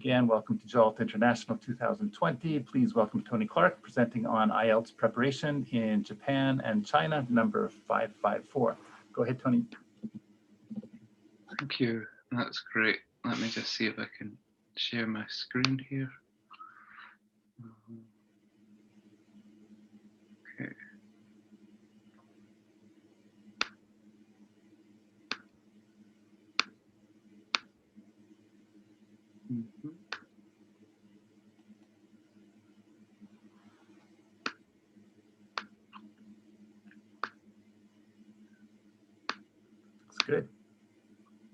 again. Welcome to JALT International 2020. Please welcome Tony Clark, presenting on IELTS preparation in Japan and China, number 554. Go ahead, Tony. Thank you. That's great. Let me just see if I can share my screen here. Okay. Looks good.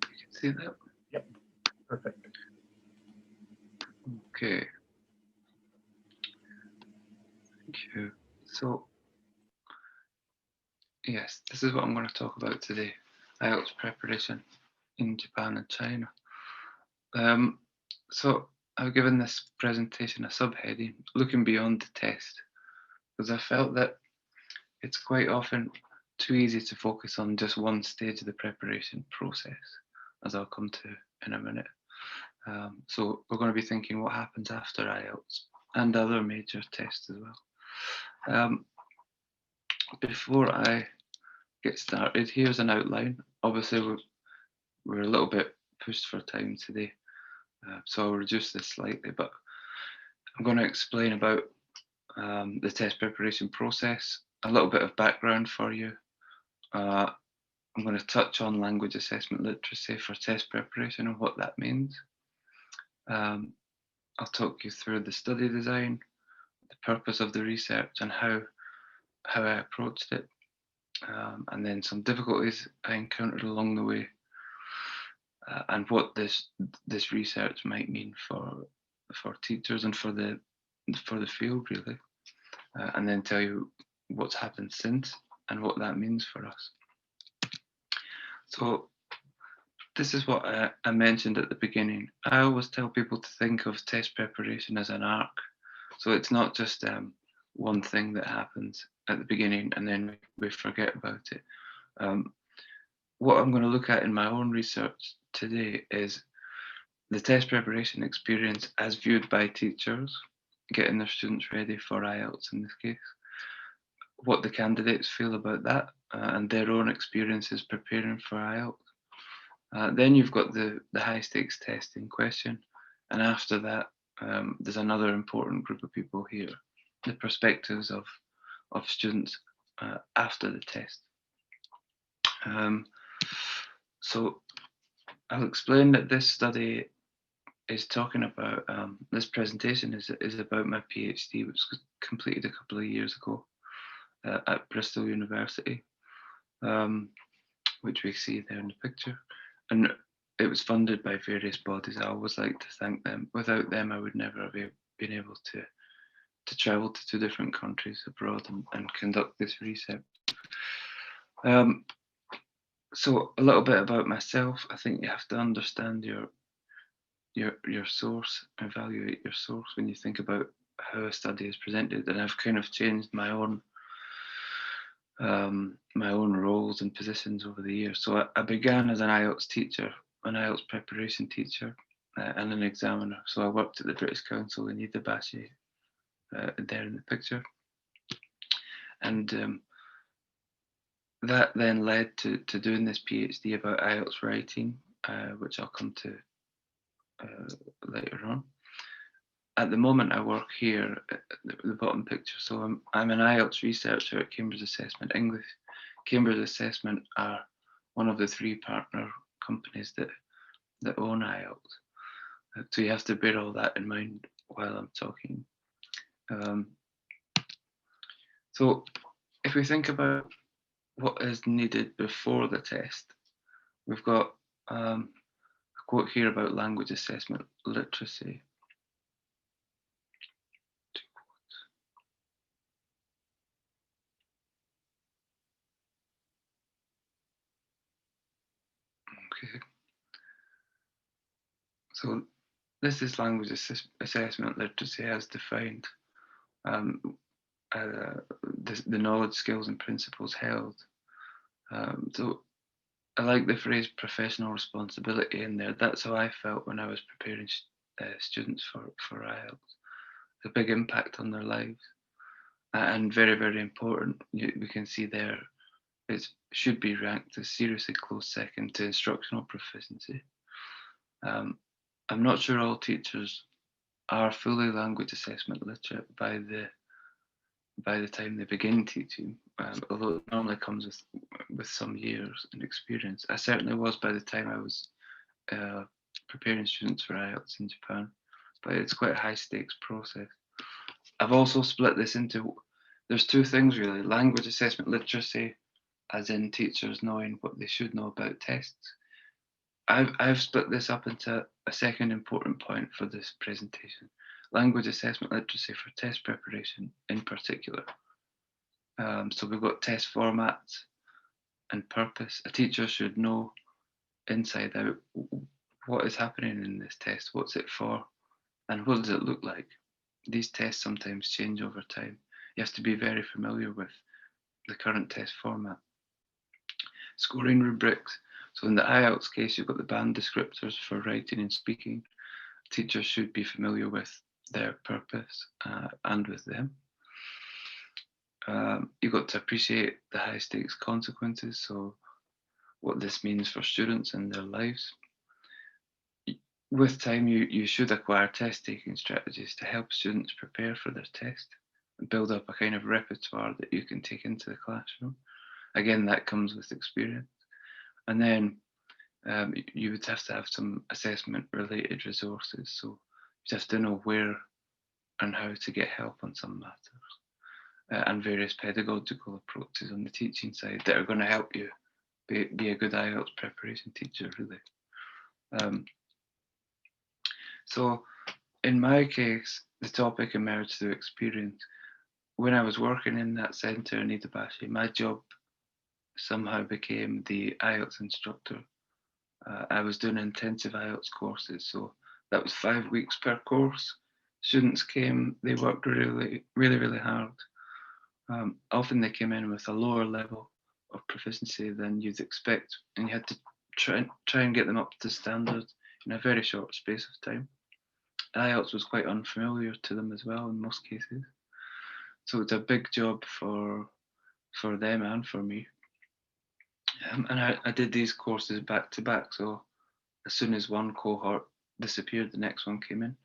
You can see that? Yep, perfect. Okay. Thank you. So, yes, this is what I'm going to talk about today, IELTS preparation in Japan and China. So I've given this presentation a subheading, looking beyond the test, because I felt that it's quite often too easy to focus on just one stage of the preparation process, as I'll come to in a minute. So we're going to be thinking what happens after IELTS and other major tests as well. Before I get started, here's an outline. Obviously, we're a little bit pushed for time today, so I'll reduce this slightly, but I'm going to explain about the test preparation process, a little bit of background for you. I'm going to touch on language assessment literacy for test preparation and what that means. I'll talk you through the study design, the purpose of the research, and how I approached it, and then some difficulties I encountered along the way, and what this research might mean for teachers and for the field, really, and then tell you what's happened since and what that means for us. So this is what I mentioned at the beginning. I always tell people to think of test preparation as an arc. So it's not just one thing that happens at the beginning and then we forget about it. What I'm going to look at in my own research today is the test preparation experience as viewed by teachers, getting their students ready for IELTS in this case, what the candidates feel about that, and their own experiences preparing for IELTS. Then you've got the high stakes test in question, and after that there's another important group of people here, the perspectives of students after the test. So I'll explain that this study is talking about, this presentation is about my PhD, which was completed a couple of years ago at Bristol University, which we see there in the picture. And it was funded by various bodies. I always like to thank them. Without them, I would never have been able to travel to 2 different countries abroad and conduct this research. So a little bit about myself. I think you have to understand your source, evaluate your source when you think about how a study is presented. And I've kind of changed my own roles and positions over the years. So I began as an IELTS teacher, an IELTS preparation teacher, and an examiner. So I worked at the British Council in Iidabashi, there in the picture. And that then led to doing this PhD about IELTS writing, which I'll come to later on. At the moment, I work here at the bottom picture. So I'm an IELTS researcher at Cambridge Assessment English. Cambridge Assessment are one of the 3 partner companies that own IELTS. So you have to bear all that in mind while I'm talking. So if we think about what is needed before the test, we've got a quote here about language assessment literacy. Okay. So this is language assessment literacy as defined. The knowledge, skills and principles held. So I like the phrase professional responsibility in there. That's how I felt when I was preparing students for IELTS. A big impact on their lives, and very, very important. We can see there it should be ranked as seriously close second to instructional proficiency. I'm not sure all teachers are fully language assessment literate by the time they begin teaching, although it normally comes with some years and experience. I certainly was by the time I was preparing students for IELTS in Japan, but it's quite a high stakes process. I've also split this into, there's two things really: language assessment literacy, as in teachers knowing what they should know about tests. I've split this up into a second important point for this presentation: language assessment literacy for test preparation in particular. So we've got test formats and purpose. A teacher should know inside out what is happening in this test, what's it for, and what does it look like. These tests sometimes change over time. You have to be very familiar with the current test format. Scoring rubrics. So in the IELTS case, you've got the band descriptors for writing and speaking. Teachers should be familiar with their purpose and with them. You've got to appreciate the high stakes consequences, so what this means for students and their lives. With time, you should acquire test taking strategies to help students prepare for their test and build up a kind of repertoire that you can take into the classroom. Again, that comes with experience. And then you would have to have some assessment related resources. So you have to know where and how to get help on some matters, and various pedagogical approaches on the teaching side that are going to help you be a good IELTS preparation teacher, really. So in my case, the topic emerged through experience. When I was working in that centre in Idabashi, my job somehow became the IELTS instructor. I was doing intensive IELTS courses, so that was 5 weeks per course. Students came, they worked really, really, really hard. Often they came in with a lower level of proficiency than you'd expect, and you had to try and get them up to standard in a very short space of time. IELTS was quite unfamiliar to them as well in most cases. So it's a big job for them and for me. And I did these courses back to back. So as soon as one cohort disappeared, the next one came in.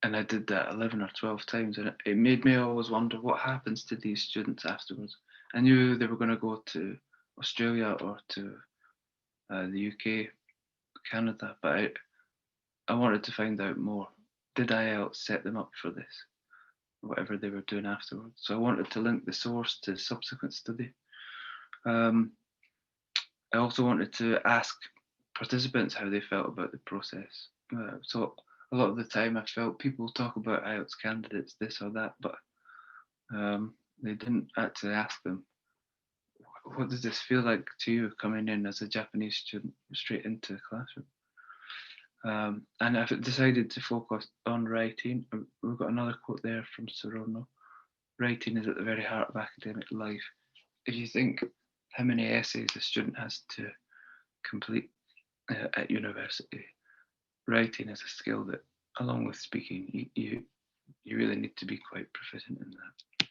And I did that 11 or 12 times. And it made me always wonder what happens to these students afterwards. I knew they were going to go to Australia or to the UK, Canada, but I wanted to find out more. Did IELTS set them up for this, whatever they were doing afterwards? So I wanted to link the source to subsequent study. I also wanted to ask participants how they felt about the process. So a lot of the time I felt people talk about IELTS candidates this or that, but they didn't actually ask them, what does this feel like to you coming in as a Japanese student straight into the classroom? And I've decided to focus on writing. We've got another quote there from Sorono. Writing is at the very heart of academic life. If you think how many essays a student has to complete at university, writing is a skill that, along with speaking, you really need to be quite proficient in that.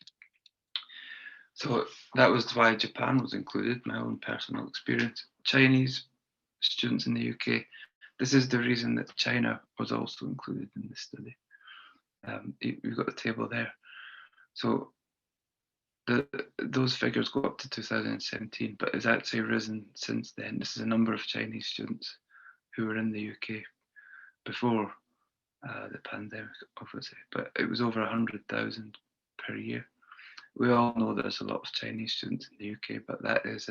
So that was why Japan was included, my own personal experience. Chinese students in the UK, this is the reason that China was also included in this study. We've got a table there. So those figures go up to 2017, but it's actually risen since then. This is a number of Chinese students who were in the UK before the pandemic, obviously, but it was over 100,000 per year. We all know there's a lot of Chinese students in the UK, but that is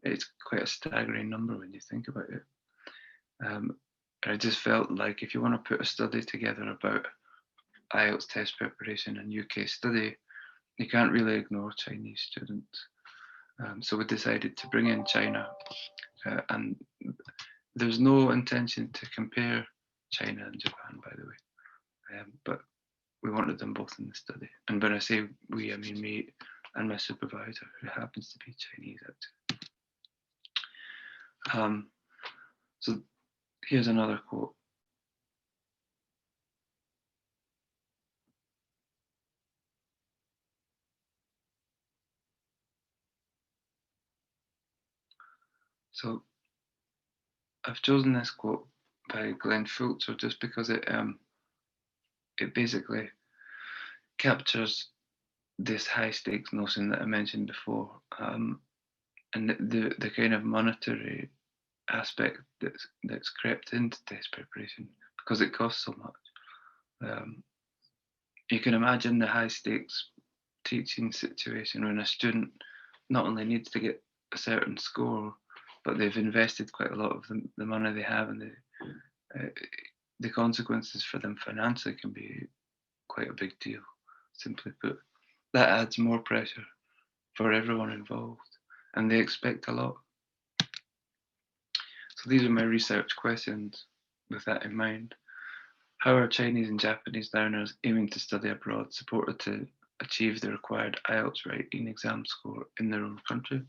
it's quite a staggering number when you think about it. I just felt like if you want to put a study together about IELTS test preparation and UK study, you can't really ignore Chinese students. So we decided to bring in China, and there's no intention to compare China and Japan, by the way, but we wanted them both in the study. And when I say we, I mean me and my supervisor, who happens to be Chinese actually. So Here's another quote. So I've chosen this quote by Glenn Fulcher just because it basically captures this high stakes notion that I mentioned before, and the kind of monetary aspect that's crept into test preparation because it costs so much. You can imagine the high stakes teaching situation when a student not only needs to get a certain score, but they've invested quite a lot of the money they have, and the consequences for them financially can be quite a big deal. Simply put, that adds more pressure for everyone involved, and they expect a lot. So these are my research questions with that in mind. How are Chinese and Japanese learners aiming to study abroad supported to achieve the required IELTS writing exam score in their own country?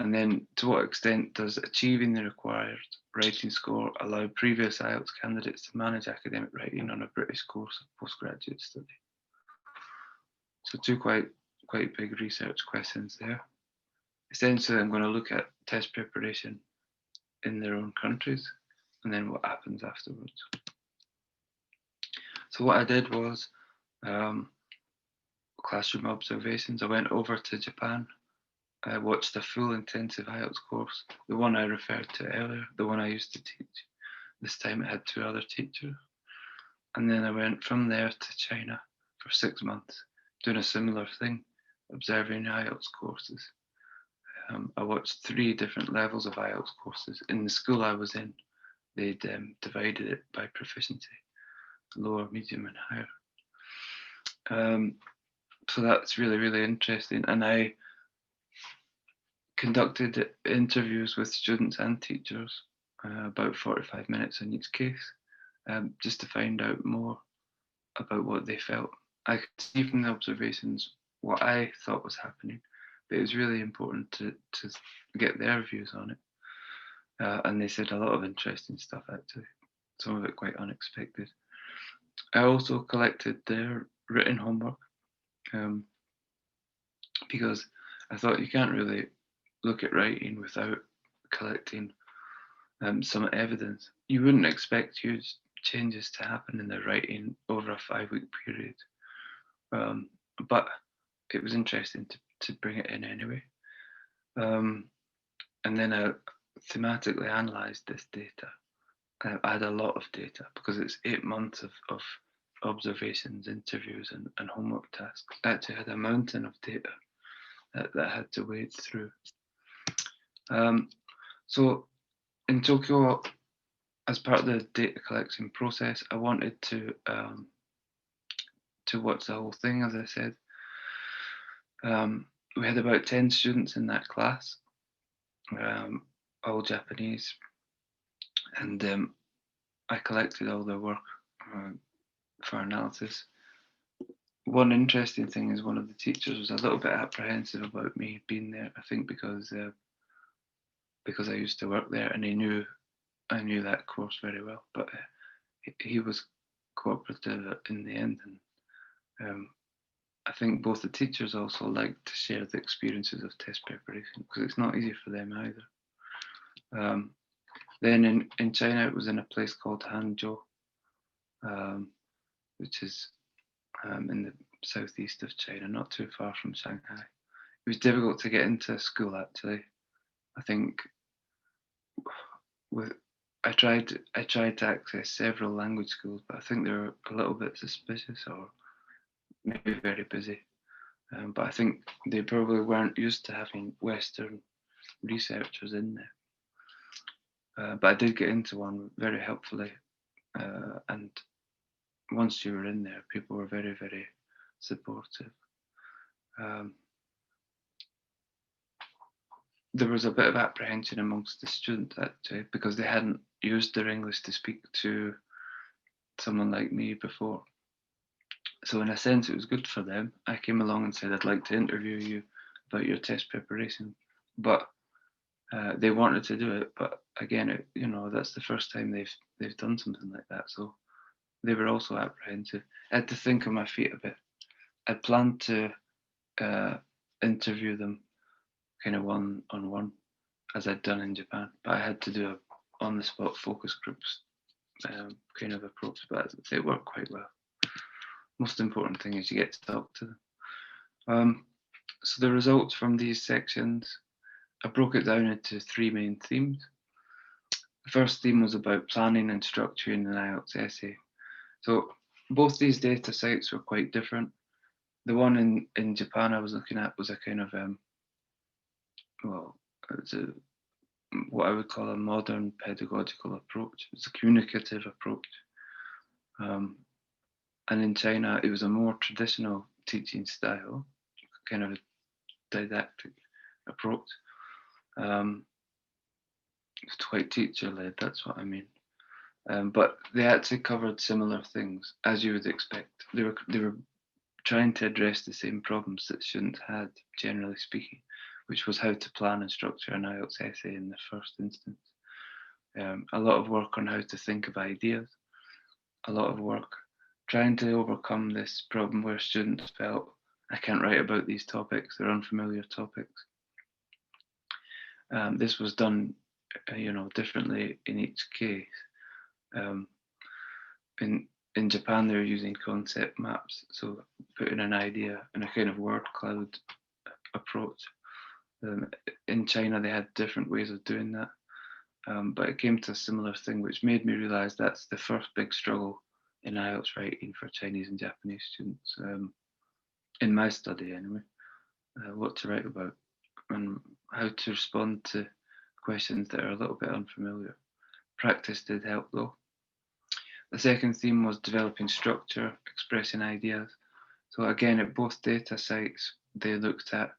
And then, to what extent does achieving the required writing score allow previous IELTS candidates to manage academic writing on a British course of postgraduate study? So two quite big research questions there. Essentially, I'm going to look at test preparation in their own countries and then what happens afterwards. So what I did was classroom observations. I went over to Japan. I watched a full intensive IELTS course, the one I referred to earlier, the one I used to teach. This time it had 2 other teachers. And then I went from there to China for 6 months, doing a similar thing, observing IELTS courses. I watched 3 different levels of IELTS courses. In the school I was in, they'd divided it by proficiency, lower, medium, and higher. So that's really interesting. And I conducted interviews with students and teachers, about 45 minutes in each case, just to find out more about what they felt. I could see from the observations what I thought was happening, but it was really important to get their views on it. And they said a lot of interesting stuff, actually, some of it quite unexpected. I also collected their written homework because I thought you can't really look at writing without collecting some evidence. You wouldn't expect huge changes to happen in their writing over a 5-week period, but it was interesting to bring it in anyway. And then I thematically analysed this data. I had a lot of data because it's 8 months of observations, interviews, and homework tasks. I actually had a mountain of data that I had to wade through. So in Tokyo, as part of the data collection process, I wanted to watch the whole thing, as I said. We had about 10 students in that class, all Japanese, and I collected all their work for analysis. One interesting thing is one of the teachers was a little bit apprehensive about me being there, I think because I used to work there and I knew that course very well, but he was cooperative in the end, and I think both the teachers also like to share the experiences of test preparation because it's not easy for them either. Then in China, it was in a place called Hangzhou, which is in the southeast of China, not too far from Shanghai. It was difficult to get into school, actually. I think I tried to access several language schools, but I think they were a little bit suspicious or maybe very busy. But I think they probably weren't used to having Western researchers in there. But I did get into one very helpfully, and once you were in there, people were very supportive. There was a bit of apprehension amongst the students actually because they hadn't used their English to speak to someone like me before. So in a sense, it was good for them. I came along and said, I'd like to interview you about your test preparation. But They wanted to do it, but again, that's the first time they've done something like that. So they were also apprehensive. I had to think on my feet a bit. I planned to interview them kind of one-on-one, as I'd done in Japan, but I had to do a on-the-spot focus groups kind of approach, but it worked quite well. Most important thing is you get to talk to them. So the results from these sections, I broke it down into 3 main themes. The first theme was about planning and structuring an IELTS essay. So both these data sites were quite different. The one in Japan I was looking at was a kind of, it's what I would call a modern pedagogical approach. It's a communicative approach. And in China, it was a more traditional teaching style, kind of a didactic approach. It's quite teacher-led, that's what I mean. But they actually covered similar things, as you would expect. They were trying to address the same problems that students had, generally speaking, which was how to plan and structure an IELTS essay in the first instance. A lot of work on how to think of ideas, a lot of work trying to overcome this problem where students felt, I can't write about these topics, they're unfamiliar topics. This was done, differently in each case. In Japan, they were using concept maps, so putting an idea in a kind of word cloud approach. In China, they had different ways of doing that, but it came to a similar thing, which made me realize that's the first big struggle in IELTS writing for Chinese and Japanese students, in my study anyway, what to write about and how to respond to questions that are a little bit unfamiliar. Practice did help though. The second theme was developing structure, expressing ideas. So again, at both data sites, they looked at,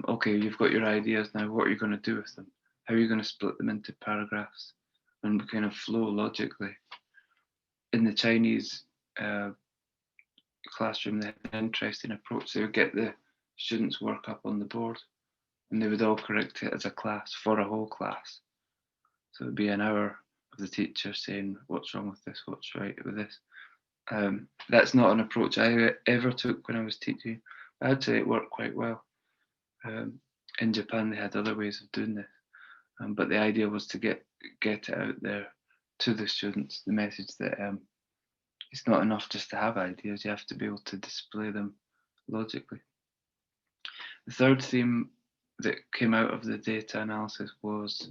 okay, you've got your ideas now, what are you going to do with them? How are you going to split them into paragraphs and kind of flow logically? In the Chinese classroom, they had an interesting approach. They would get the students' work up on the board and they would all correct it as a class for a whole class. So it would be an hour of the teacher saying, what's wrong with this, what's right with this. That's not an approach I ever took when I was teaching. I'd say it worked quite well. In Japan, they had other ways of doing this, but the idea was to get it out there to the students, the message that it's not enough just to have ideas, you have to be able to display them logically. The third theme that came out of the data analysis was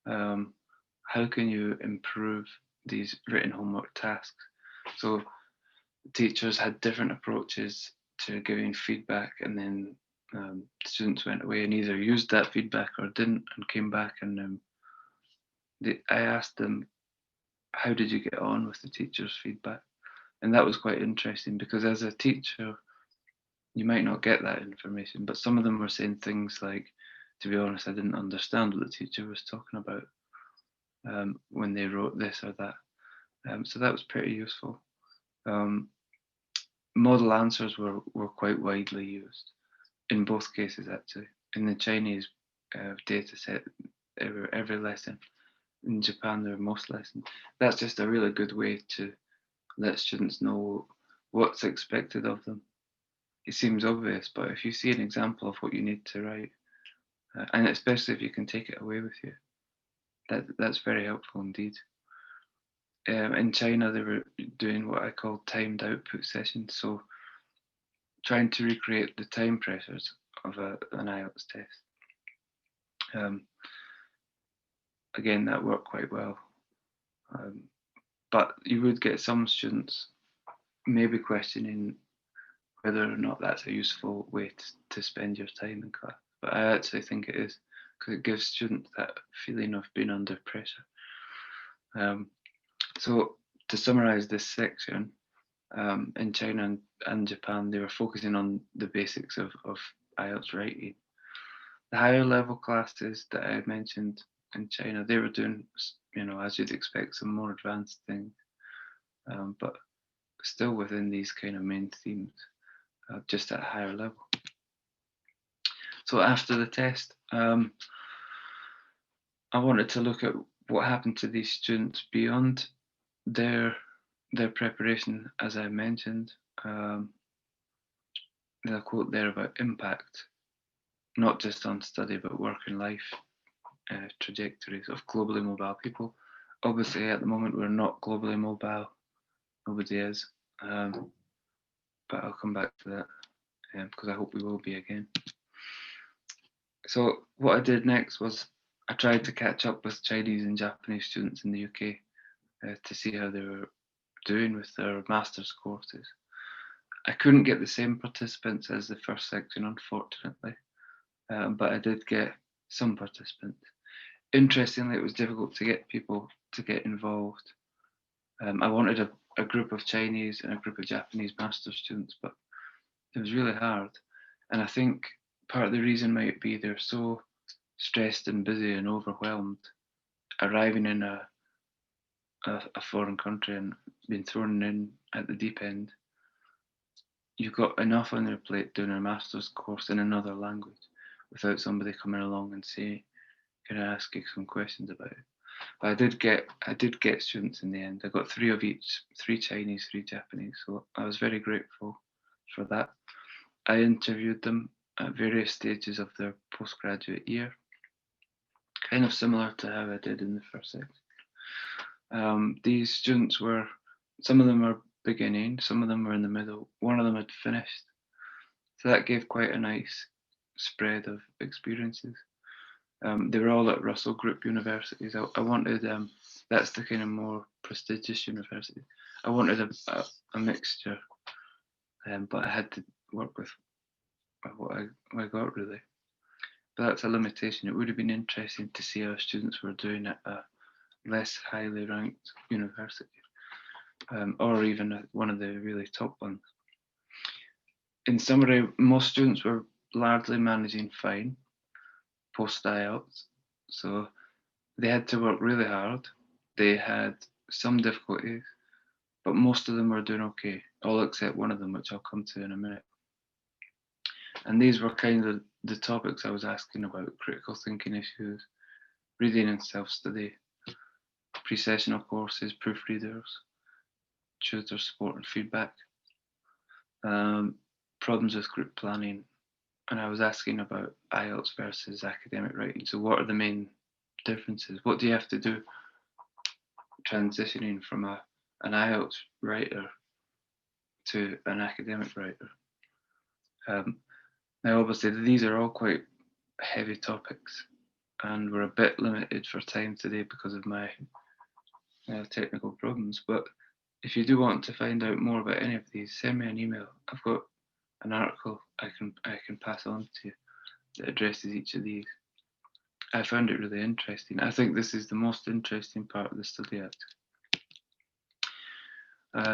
how can you improve these written homework tasks? So teachers had different approaches to giving feedback, and then students went away and either used that feedback or didn't and came back, and I asked them, how did you get on with the teacher's feedback? And that was quite interesting because as a teacher, you might not get that information, but some of them were saying things like, to be honest, I didn't understand what the teacher was talking about when they wrote this or that. So that was pretty useful. Model answers were quite widely used in both cases, actually. In the Chinese data set, they were every lesson. In Japan, they were most lessons. That's just a really good way to let students know what's expected of them. It seems obvious, but if you see an example of what you need to write, and especially if you can take it away with you, that's very helpful indeed. In China, they were doing what I call timed output sessions, so trying to recreate the time pressures of an IELTS test. Again, that worked quite well, but you would get some students maybe questioning whether or not that's a useful way to spend your time in class. But I actually think it is, because it gives students that feeling of being under pressure. So to summarize this section, in China and Japan, they were focusing on the basics of IELTS writing. The higher level classes that I mentioned in China, they were doing, as you'd expect, some more advanced things, but still within these kind of main themes, just at a higher level. So after the test, I wanted to look at what happened to these students beyond their preparation, as I mentioned. There's a quote there about impact, not just on study, but work and life trajectories of globally mobile people. Obviously, at the moment, we're not globally mobile. Nobody is. But I'll come back to that because I hope we will be again. So what I did next was I tried to catch up with Chinese and Japanese students in the UK to see how they were doing with their master's courses. I couldn't get the same participants as the first section, unfortunately, but I did get some participants. Interestingly, it was difficult to get people to get involved. I wanted a group of Chinese and a group of Japanese master's students, but it was really hard. And I think part of the reason might be they're so stressed and busy and overwhelmed, arriving in a foreign country and being thrown in at the deep end. You've got enough on their plate doing a master's course in another language without somebody coming along and saying, "Can I ask you some questions about it?" But I did get students in the end. I got 3 of each, 3 Chinese, 3 Japanese. So I was very grateful for that. I interviewed them at various stages of their postgraduate year, kind of similar to how I did in the first section. These students were, some of them were beginning, some of them were in the middle, one of them had finished. So that gave quite a nice spread of experiences. They were all at Russell Group universities. I wanted, that's the kind of more prestigious university. I wanted a mixture, but I had to work with what I got really. But that's a limitation. It would have been interesting to see how students were doing at a less highly ranked university, or even one of the really top ones. In summary, most students were largely managing fine post IELTS, so they had to work really hard. They had some difficulties, but most of them were doing okay, all except one of them, which I'll come to in a minute. And these were kind of the topics I was asking about: critical thinking issues, reading and self-study, pre-sessional courses, proofreaders, tutor support and feedback, problems with group planning, and I was asking about IELTS versus academic writing. So what are the main differences? What do you have to do transitioning from an IELTS writer to an academic writer? Now, obviously, these are all quite heavy topics, and we're a bit limited for time today because of my technical problems. But if you do want to find out more about any of these, send me an email. I've got an article I can pass on to you that addresses each of these. I found it really interesting. I think this is the most interesting part of the study act.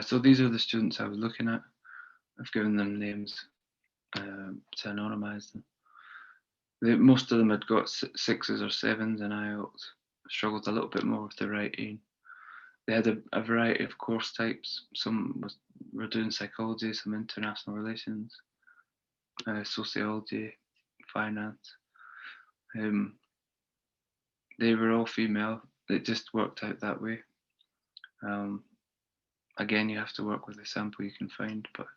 So these are the students I was looking at. I've given them names to anonymise them. Most of them had got 6s or 7s in IELTS, struggled a little bit more with the writing. They had a variety of course types. Some were doing psychology, some international relations, sociology, finance. They were all female. It just worked out that way. Again, you have to work with the sample you can find, but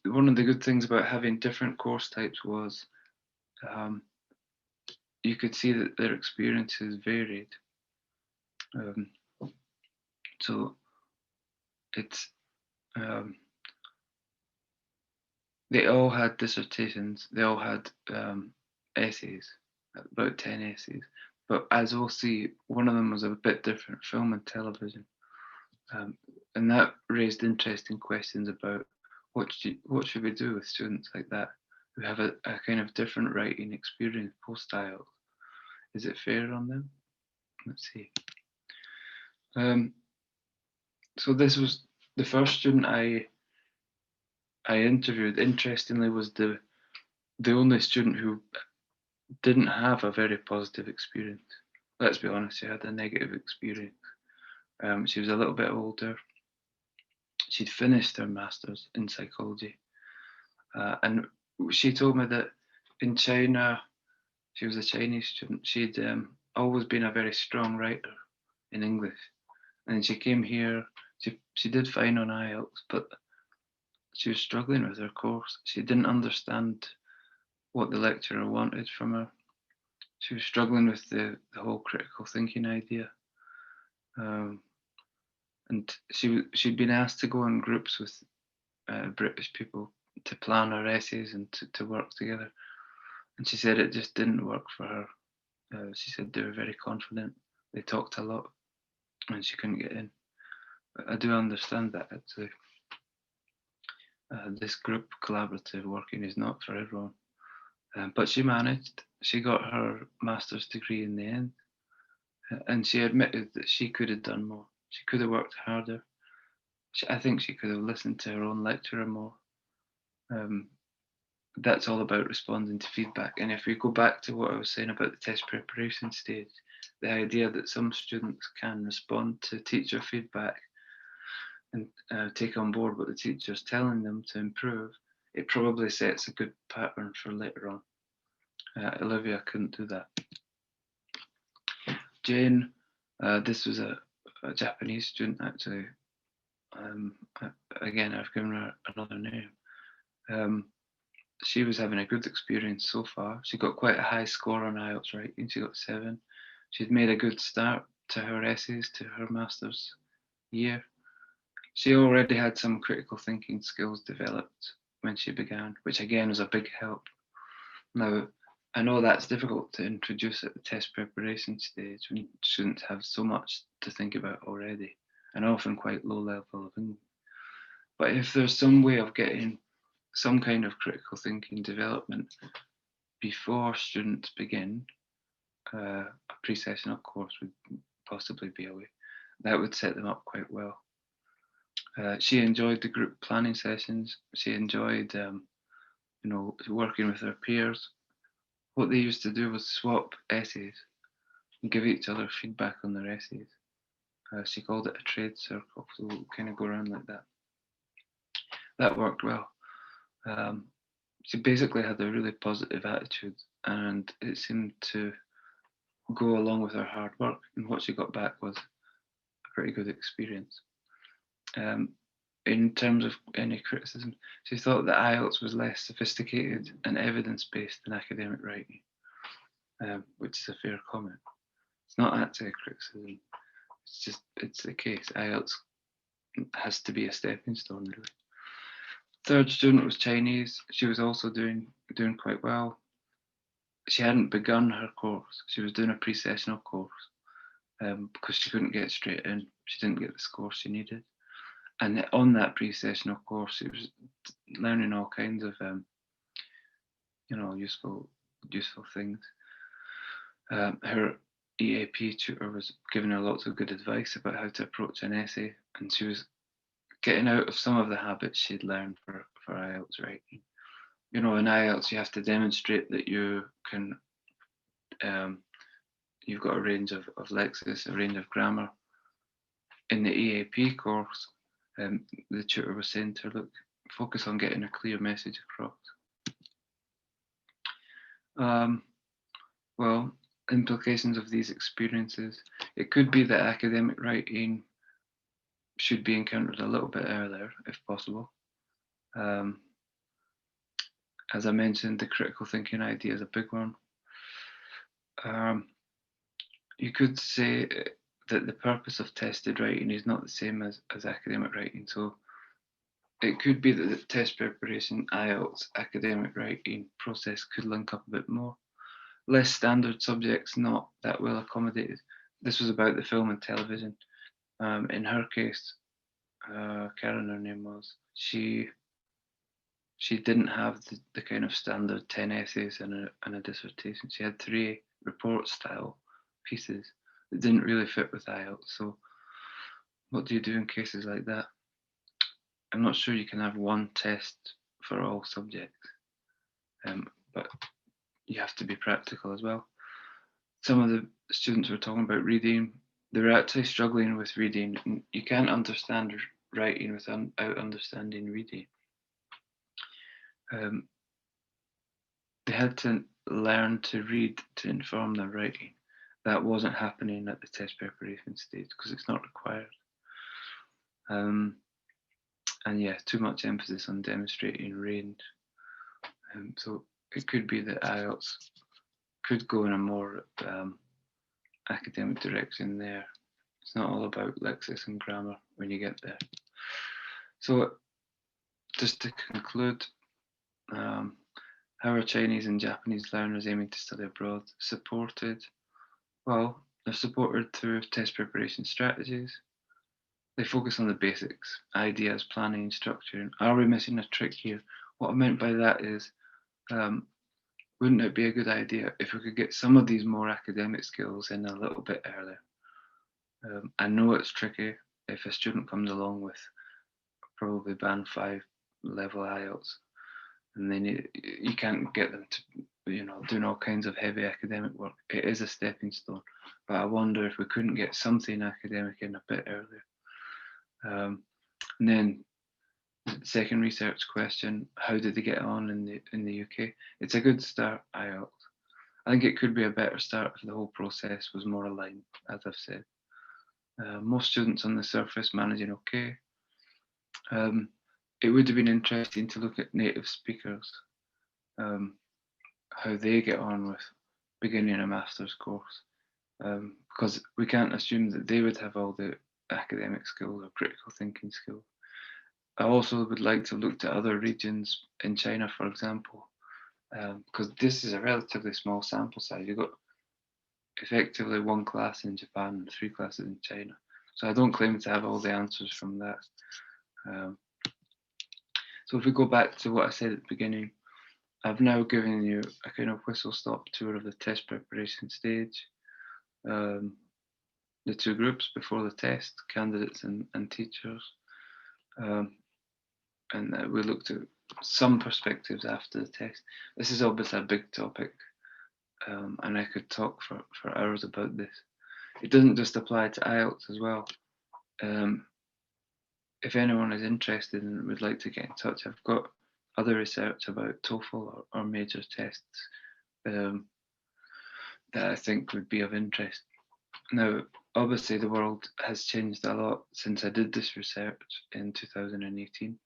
one of the good things about having different course types was you could see that their experiences varied. So it's they all had dissertations, they all had essays, about 10 essays. But as we'll see, one of them was a bit different, film and television. And that raised interesting questions about what should we do with students like that who have a kind of different writing experience post IELTS? Is it fair on them? Let's see. So this was the first student I interviewed. Interestingly, was the only student who didn't have a very positive experience. Let's be honest, she had a negative experience. She was a little bit older. She'd finished her master's in psychology, and she told me that in China She was a Chinese student. She'd always been a very strong writer in English, and she came here. She did fine on IELTS, but she was struggling with her course. She didn't understand what the lecturer wanted from her. She was struggling with the whole critical thinking idea. And she'd been asked to go in groups with British people to plan her essays and to work together. And she said it just didn't work for her. She said they were very confident. They talked a lot and she couldn't get in. But I do understand that actually. This group collaborative working is not for everyone. But she managed. She got her master's degree in the end. And she admitted that she could have done more. She could have worked harder. I think she could have listened to her own lecturer more. That's all about responding to feedback. And if we go back to what I was saying about the test preparation stage, the idea that some students can respond to teacher feedback and take on board what the teacher's telling them to improve, it probably sets a good pattern for later on. Olivia couldn't do that. Jane, this was a Japanese student actually. Again, I've given her another name. She was having a good experience so far. She got quite a high score on IELTS writing. She got 7. She'd made a good start to her essays, to her master's year. She already had some critical thinking skills developed when she began, which again was a big help. Now, I know that's difficult to introduce at the test preparation stage when students have so much to think about already, and often quite low level of English. But if there's some way of getting some kind of critical thinking development before students begin, a pre-sessional course would possibly be a way. That would set them up quite well. She enjoyed the group planning sessions. She enjoyed, working with her peers. What they used to do was swap essays and give each other feedback on their essays. She called it a trade circle, so we'll kind of go around like that. That worked well. She basically had a really positive attitude, and it seemed to go along with her hard work, and what she got back was a pretty good experience. In terms of any criticism, she thought that IELTS was less sophisticated and evidence-based than academic writing, which is a fair comment. It's not actually a criticism, it's the case. IELTS has to be a stepping stone, really. Third student was Chinese. She was also doing quite well. She hadn't begun her course. She was doing a pre-sessional course because she couldn't get straight in. She didn't get the score she needed. And on that pre-sessional course, she was learning all kinds of, useful things. Her EAP tutor was giving her lots of good advice about how to approach an essay, and she was getting out of some of the habits she'd learned for IELTS writing. In IELTS, you have to demonstrate that you can, you've got a range of lexis, a range of grammar. In the EAP course, the tutor was saying to her, look, focus on getting a clear message across. Well, implications of these experiences. It could be that academic writing should be encountered a little bit earlier, if possible. As I mentioned, the critical thinking idea is a big one. You could say that the purpose of tested writing is not the same as academic writing. So it could be that the test preparation, IELTS, academic writing process could link up a bit more. Less standard subjects, not that well accommodated. This was about the film and television. In her case, Karen, her name was, she didn't have the kind of standard 10 essays and a dissertation. She had 3 report style pieces that didn't really fit with IELTS. So what do you do in cases like that? I'm not sure you can have one test for all subjects, but you have to be practical as well. Some of the students were talking about reading. They were actually struggling with reading. You can't understand writing without understanding reading. They had to learn to read to inform their writing. That wasn't happening at the test preparation stage because it's not required. And yeah, too much emphasis on demonstrating range. So it could be that IELTS could go in a more academic direction there. It's not all about lexis and grammar when you get there. So just to conclude, how are Chinese and Japanese learners aiming to study abroad supported? Well, they're supported through test preparation strategies. They focus on the basics, ideas, planning, structure. Are we missing a trick here? What I meant by that is, wouldn't it be a good idea if we could get some of these more academic skills in a little bit earlier? I know it's tricky if a student comes along with probably band 5 level IELTS and you can't get them to, doing all kinds of heavy academic work. It is a stepping stone, but I wonder if we couldn't get something academic in a bit earlier. And then the second research question, how did they get on in the UK? It's a good start, IELTS. I think it could be a better start if the whole process was more aligned, as I've said. Most students on the surface managing okay. It would have been interesting to look at native speakers, how they get on with beginning a master's course, because we can't assume that they would have all the academic skills or critical thinking skills. I also would like to look to other regions in China, for example, because this is a relatively small sample size. You've got effectively 1 class in Japan and 3 classes in China. So I don't claim to have all the answers from that. So if we go back to what I said at the beginning, I've now given you a kind of whistle-stop tour of the test preparation stage, the 2 groups before the test, candidates and teachers. And we looked at some perspectives after the test. This is obviously a big topic, and I could talk for hours about this. It doesn't just apply to IELTS as well. If anyone is interested and would like to get in touch, I've got other research about TOEFL or major tests that I think would be of interest. Now, obviously the world has changed a lot since I did this research in 2018.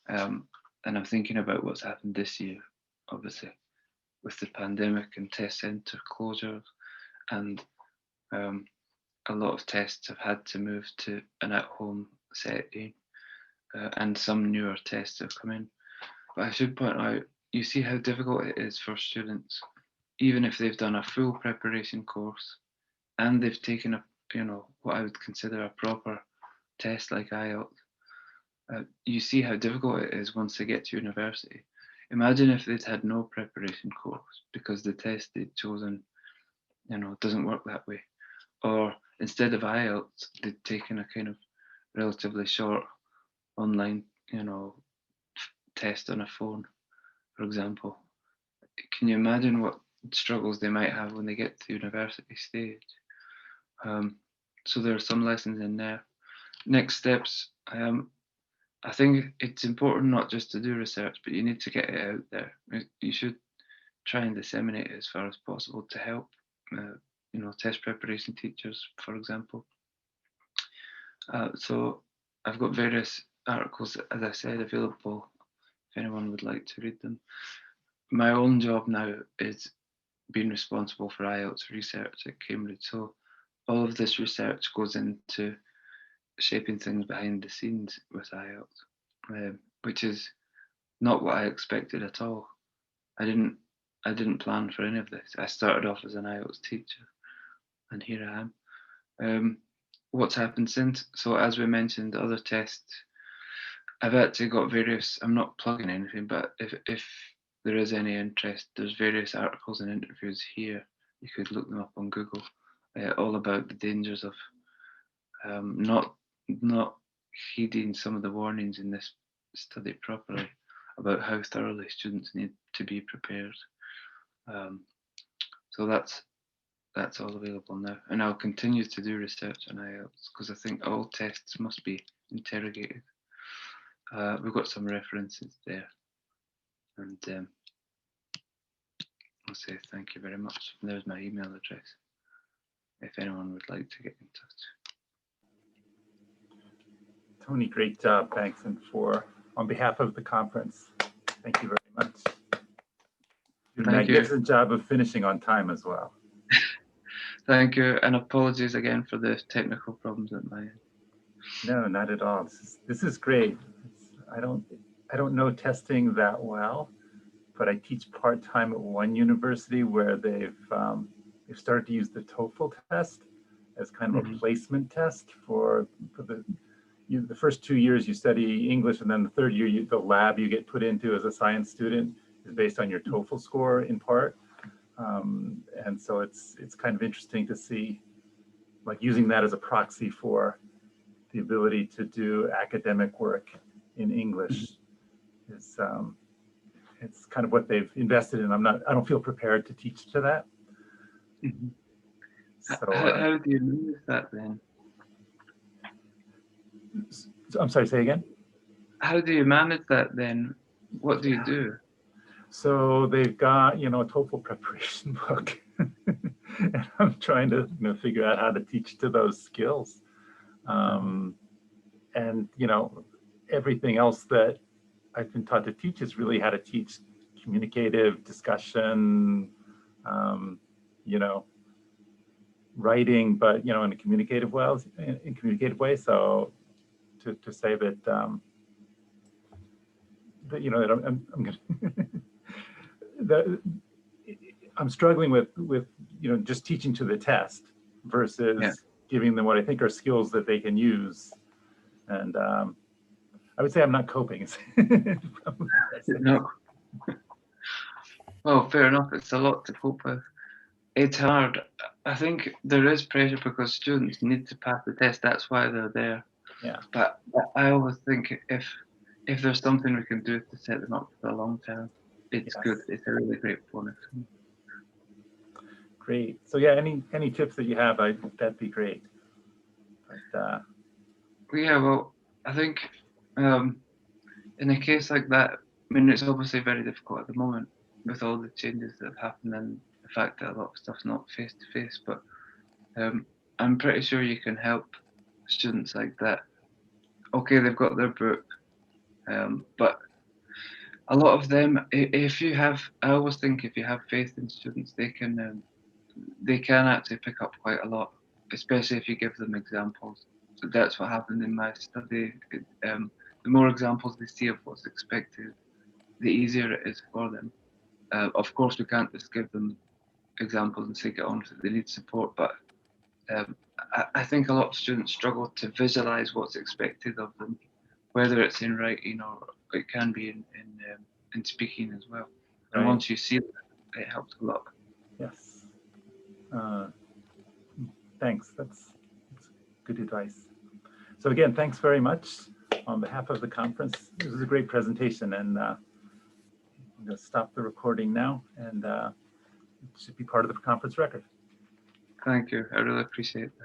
And I'm thinking about what's happened this year, obviously, with the pandemic and test centre closures, and a lot of tests have had to move to an at-home setting, and some newer tests have come in. But I should point out, you see how difficult it is for students, even if they've done a full preparation course and they've taken a, what I would consider a proper test like IELTS. You see how difficult it is once they get to university. Imagine if they'd had no preparation course because the test they'd chosen, doesn't work that way. Or instead of IELTS, they'd taken a kind of relatively short online, test on a phone, for example. Can you imagine what struggles they might have when they get to the university stage? So there are some lessons in there. Next steps, I think it's important not just to do research, but you need to get it out there. You should try and disseminate it as far as possible to help, test preparation teachers, for example. So I've got various articles, as I said, available if anyone would like to read them. My own job now is being responsible for IELTS research at Cambridge. So all of this research goes into shaping things behind the scenes with IELTS, which is not what I expected at all. I didn't plan for any of this. I started off as an IELTS teacher, and here I am. What's happened since? So as we mentioned, other tests, I've actually got various, I'm not plugging anything, but if there is any interest, there's various articles and interviews here. You could look them up on Google, all about the dangers of not heeding some of the warnings in this study properly about how thoroughly students need to be prepared. So that's all available now, and I'll continue to do research on IELTS because I think all tests must be interrogated. We've got some references there, and I'll say thank you very much. There's my email address if anyone would like to get in touch. Tony, great job. Thanks. And on behalf of the conference, thank you very much. You did a magnificent job of finishing on time as well. Thank you, and apologies again for the technical problems at my end. No, not at all. This is great. I don't know testing that well, but I teach part-time at one university where they've started to use the TOEFL test as kind of a placement test for the first 2 years you study English, and then the third year the lab you get put into as a science student is based on your TOEFL score in part. And so it's kind of interesting to see, like, using that as a proxy for the ability to do academic work in English is it's kind of what they've invested in. I don't feel prepared to teach to that. So, how do you manage that then? I'm sorry, say again? How do you manage that then? What do you do? So they've got, a TOEFL preparation book. And I'm trying to figure out how to teach to those skills. And, everything else that I've been taught to teach is really how to teach communicative discussion, writing, but, in a communicative way. So to say that, I'm struggling with just teaching to the test versus giving them what I think are skills that they can use. And I would say I'm not coping. No. Well, fair enough. It's a lot to cope with. It's hard. I think there is pressure because students need to pass the test. That's why they're there. Yeah. But I always think if there's something we can do to set them up for the long term, it's good. It's a really great bonus. Great. So yeah, any tips that you have, that'd be great. But, yeah, well, I think in a case like that, I mean, it's obviously very difficult at the moment with all the changes that have happened and the fact that a lot of stuff's not face to face. But I'm pretty sure you can help students like that. Okay, they've got their book, but a lot of them, I always think if you have faith in students, they can actually pick up quite a lot, especially if you give them examples. So that's what happened in my study. The more examples they see of what's expected, the easier it is for them. Of course, we can't just give them examples and say get on with it. They need support, but I think a lot of students struggle to visualize what's expected of them, whether it's in writing or it can be in speaking as well. And once you see that, it helps a lot. Yes. Thanks. That's good advice. So again, thanks very much on behalf of the conference. This was a great presentation, and I'm going to stop the recording now, and it should be part of the conference record. Thank you. I really appreciate that.